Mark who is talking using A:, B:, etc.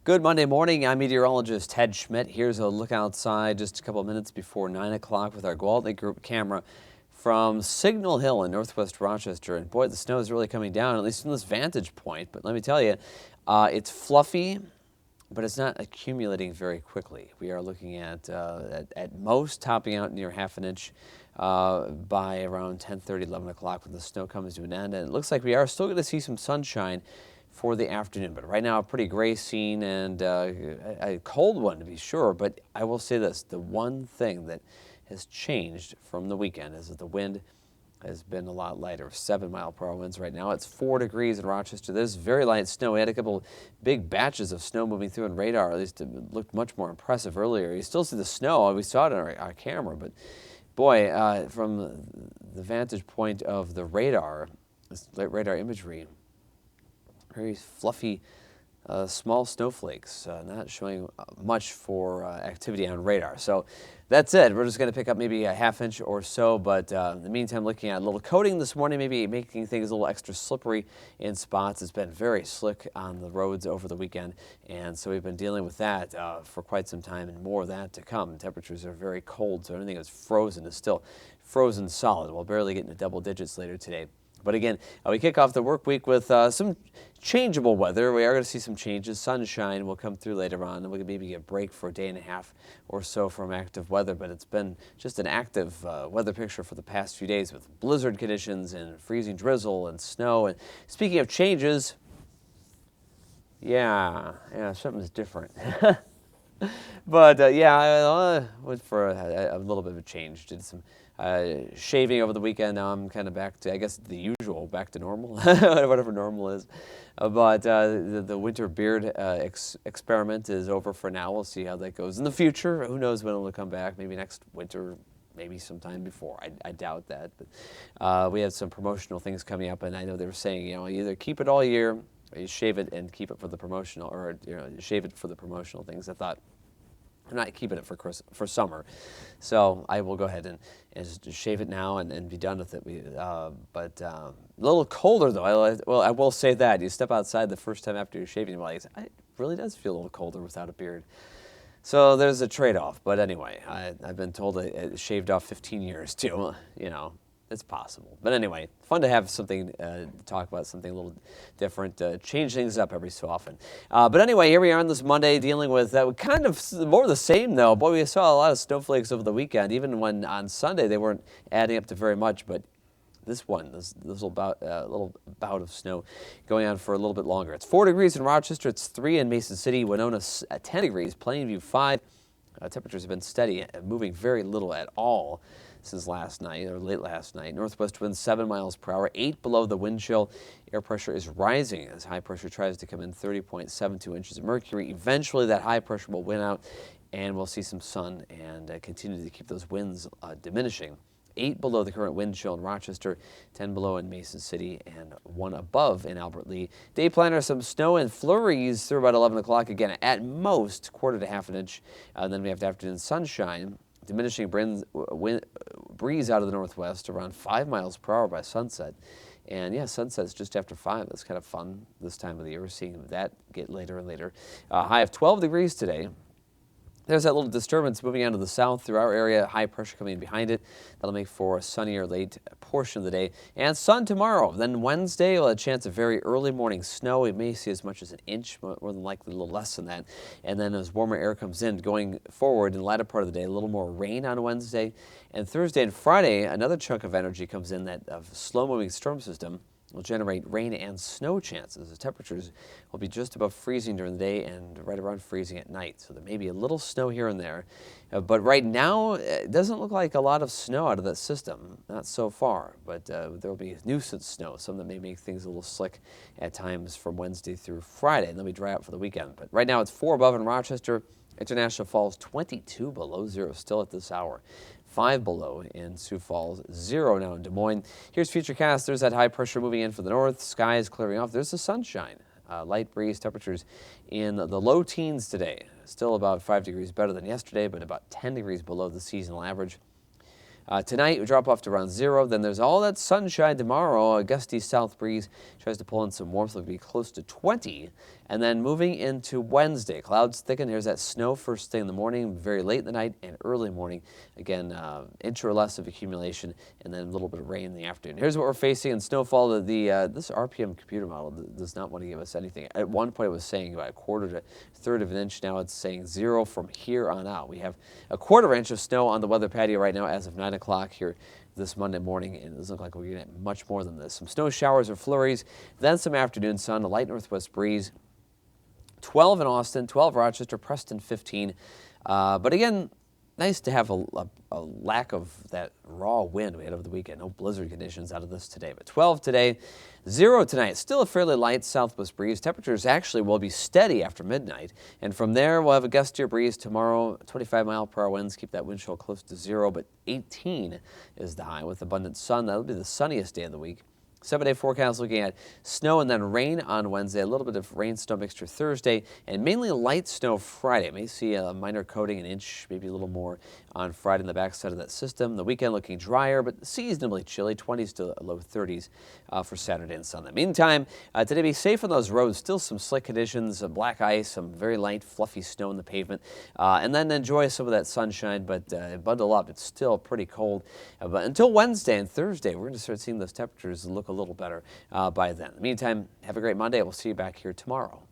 A: Good Monday morning. I'm meteorologist Ted Schmidt. Here's a look outside just a couple of minutes before 9 o'clock with our Gwaltney Group camera from Signal Hill in northwest Rochester. And boy, the snow is really coming down, at least from this vantage point. But let me tell you, it's fluffy, but it's not accumulating very quickly. We are looking at most topping out near half an inch by around 10:30, 11 o'clock when the snow comes to an end. And it looks like we are still going to see some sunshine for the afternoon. But right now, a pretty gray scene and a cold one to be sure. But I will say this, the one thing that has changed from the weekend is that the wind has been a lot lighter. 7-mile-per-hour winds right now. It's 4 degrees in Rochester. There's very light snow. We had a couple big batches of snow moving through on radar. At least it looked much more impressive earlier. You still see the snow. We saw it on our camera. But boy, from the vantage point of the radar imagery, very fluffy, small snowflakes, not showing much for activity on radar. So that's it. We're just going to pick up maybe a half inch or so, but in the meantime, looking at a little coating this morning, maybe making things a little extra slippery in spots. It's been very slick on the roads over the weekend, and so we've been dealing with that for quite some time, and more of that to come. Temperatures are very cold, so anything that's frozen is still frozen solid. We'll barely get into double digits later today. But again, we kick off the work week with some changeable weather. We are going to see some changes. Sunshine will come through later on, and we can maybe get a break for a day and a half or so from active weather. But it's been just an active weather picture for the past few days with blizzard conditions and freezing drizzle and snow. And speaking of changes, yeah, something's different. But I went for a little bit of a change. Did some shaving over the weekend. Now I'm kind of back to, I guess, the usual, back to normal, whatever normal is. But the winter beard experiment is over for now. We'll see how that goes in the future. Who knows when it'll come back? Maybe next winter, maybe sometime before. I doubt that. But we have some promotional things coming up, and I know they were saying, either keep it all year, or you shave it and keep it for the promotional, or shave it for the promotional things. I thought, I'm not keeping it for summer, so I will go ahead and just shave it now and be done with it. But a little colder though. I will say that you step outside the first time after you're shaving, it really does feel a little colder without a beard. So there's a trade-off. But anyway, I've been told I shaved off 15 years too. It's possible. But anyway, fun to have something to talk about, something a little different, change things up every so often. But anyway, here we are on this Monday dealing with kind of more of the same, though. Boy, we saw a lot of snowflakes over the weekend, even when on Sunday they weren't adding up to very much. But this little bout of snow going on for a little bit longer. It's 4 degrees in Rochester. It's 3 in Mason City. Winona, 10 degrees. Plainview, 5. Temperatures have been steady, moving very little at all since last night, or late last night. Northwest winds 7 miles per hour, 8 below the wind chill. Air pressure is rising as high pressure tries to come in, 30.72 inches of mercury. Eventually that high pressure will win out and we'll see some sun and continue to keep those winds diminishing. 8 below the current wind chill in Rochester, 10 below in Mason City, and 1 above in Albert Lee. Day planner, some snow and flurries through about 11 o'clock. Again, at most, quarter to half an inch. Then we have afternoon sunshine. Diminishing breeze out of the northwest around 5 miles per hour by sunset. And yeah, sunset's just after 5. That's kind of fun this time of the year. We're seeing that get later and later. High of 12 degrees today. There's that little disturbance moving out of the south through our area, high pressure coming in behind it. That'll make for a sunnier late portion of the day. And sun tomorrow. Then Wednesday, we'll have a chance of very early morning snow. We may see as much as an inch, more than likely a little less than that. And then as warmer air comes in, going forward in the latter part of the day, a little more rain on Wednesday. And Thursday and Friday, another chunk of energy comes in, that of slow-moving storm system will generate rain and snow chances. The temperatures will be just above freezing during the day and right around freezing at night. So there may be a little snow here and there. But right now, it doesn't look like a lot of snow out of that system. Not so far. But there will be nuisance snow, some that may make things a little slick at times from Wednesday through Friday. And they'll be dry out for the weekend. But right now, it's 4 above in Rochester. International Falls, 22 below zero still at this hour. 5 below in Sioux Falls, 0 now in Des Moines. Here's Futurecast. There's that high pressure moving in for the north. Skies clearing off. There's the sunshine. Light breeze, temperatures in the low teens today. Still about 5 degrees better than yesterday, but about 10 degrees below the seasonal average. Tonight, we drop off to around 0. Then there's all that sunshine tomorrow. A gusty south breeze tries to pull in some warmth. It'll be close to 20. And then moving into Wednesday, clouds thicken. Here's that snow first thing in the morning, very late in the night and early morning. Again, inch or less of accumulation, and then a little bit of rain in the afternoon. Here's what we're facing in snowfall. This RPM computer model does not want to give us anything. At one point, it was saying about a quarter to third of an inch. Now it's saying 0 from here on out. We have a quarter inch of snow on the weather patio right now as of 9 o'clock here this Monday morning, and it doesn't look like we're going to get much more than this. Some snow showers or flurries, then some afternoon sun, a light northwest breeze. 12 in Austin, 12 Rochester, Preston 15. But again, nice to have a lack of that raw wind we had over the weekend. No blizzard conditions out of this today. But 12 today, 0 tonight. Still a fairly light southwest breeze. Temperatures actually will be steady after midnight. And from there, we'll have a gustier breeze tomorrow. 25-mile-per-hour winds keep that wind chill close to 0. But 18 is the high with abundant sun. That'll be the sunniest day of the week. 7-day forecast looking at snow and then rain on Wednesday, a little bit of rain-snow mixture Thursday, and mainly light snow Friday. May see a minor coating, an inch, maybe a little more on Friday in the backside of that system. The weekend looking drier, but seasonably chilly, 20s to low 30s for Saturday and Sunday. Meantime, today be safe on those roads. Still some slick conditions, black ice, some very light, fluffy snow in the pavement, and then enjoy some of that sunshine, but bundle up. It's still pretty cold. But until Wednesday and Thursday, we're going to start seeing those temperatures look a little better by then. In the meantime, have a great Monday. We'll see you back here tomorrow.